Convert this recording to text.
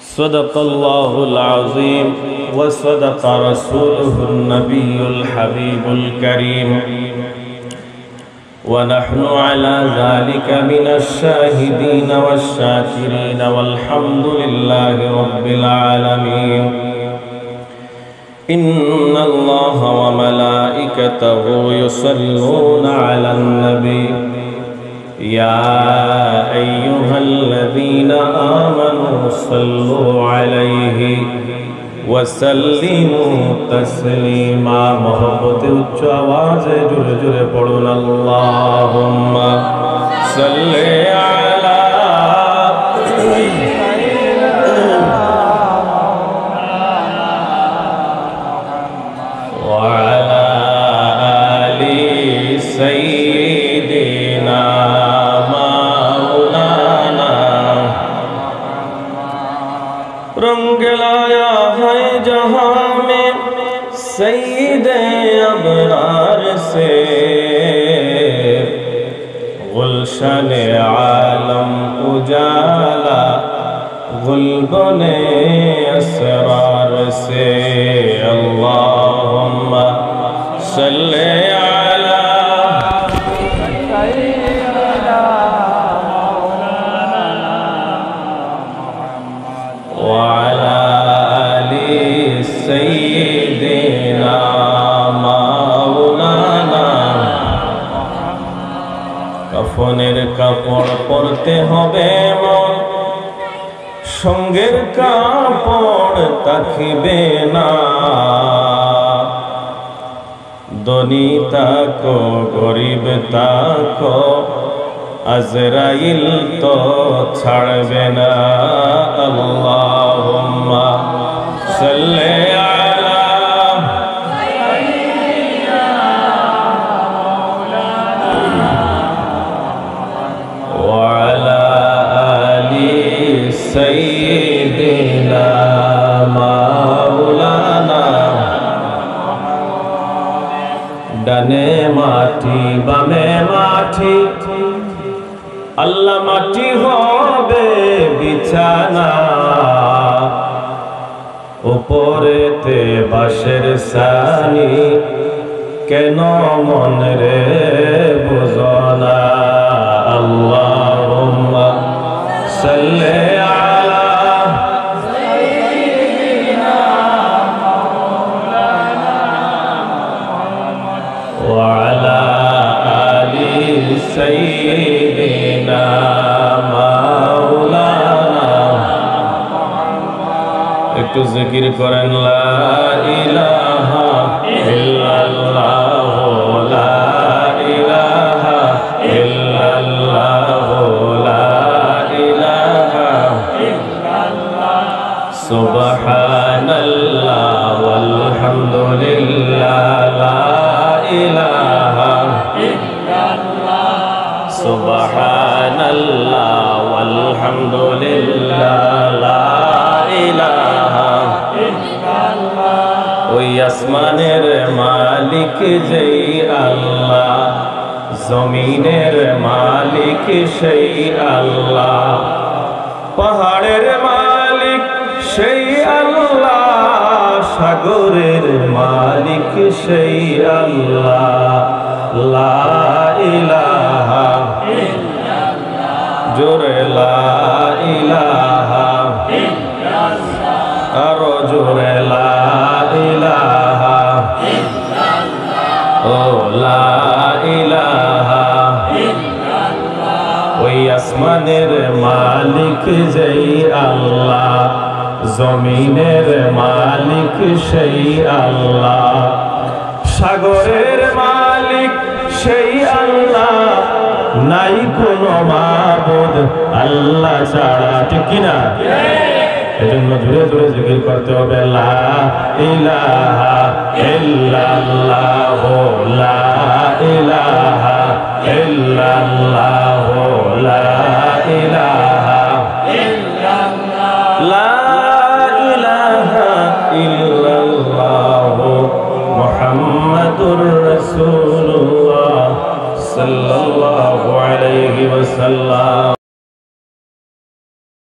صدق الله العظيم وصدق رسوله النبي الحبيب الكريم ونحن على ذلك من الشاهدين والشاكرين والحمد لله رب العالمين إن الله وملائكته يصلون على النبي يا أيها الذين آمنوا صلوا عليه وسلموا تسليما محبت उच्च आवाज जुरे जुरे पढ़ुन اللهم صل على وعلى آل سيدنا रंग लाया है जहां में सईदे अबरार से गुलशन आलम उजाला गुलबने असरार से अल्लाहुम्मा सल्ले কফনের কাপড় পরতে হবে মন সঙ্গের কাপড় থাকিবে না ধনী তাকো গরিব তাকো আজরাইল তো ছাড়বে না আল্লাহুম্মা সাল্লি سيدنا مولانا ডানে মাটি বামে মাটি আল্লাহ মাটি হবে বিছানা উপরেতে বাঁশের ছানি কেন মন রে বুঝনা আল্লাহুম্মা সাল্লি وعلى آل سيدنا مولانا একটু জিকির করেন লা ইলাহা ইল্লাল্লাহ লা ইলাহা ইল্লাল্লাহ লা ইলাহা ইল্লাল্লাহ সুবহানাল্লাহ ওয়ালহামদুলিল্লাহ লা ইলাহা ইল্লাল্লাহ সুবহানাল্লাহ ওয়ালহামদুলিল্লাহ লা ইলাহা ইল্লাল্লাহ ওই আসমানের মালিক যেই আল্লাহ জমিনের মালিক সেই আল্লাহ পাহাড়ের মালিক সেই আল্লাহ সাগরের মালিক সেই আল্লাহ লা ইলাহা ইল্লাল্লাহ জোরে লা ইলাহা ইল্লাল্লাহ আরো জোরে লা ইলাহা ইল্লাল্লাহ ও লা ইলাহা ইল্লাল্লাহ ওই আসমানের মালিক যেই আল্লাহ জমিনের মালিক সেই আল্লাহ সাগরের মালিক সেই আল্লাহ নাই কোনো মাবুদ আল্লাহ ছাড়া ঠিক কিনা এজন্য ধীরে ধীরে জিকির করতে হবে লা ইলাহা ইল্লাল্লাহ লা ইলাহা ইল্লাল্লাহ লা ইলাহা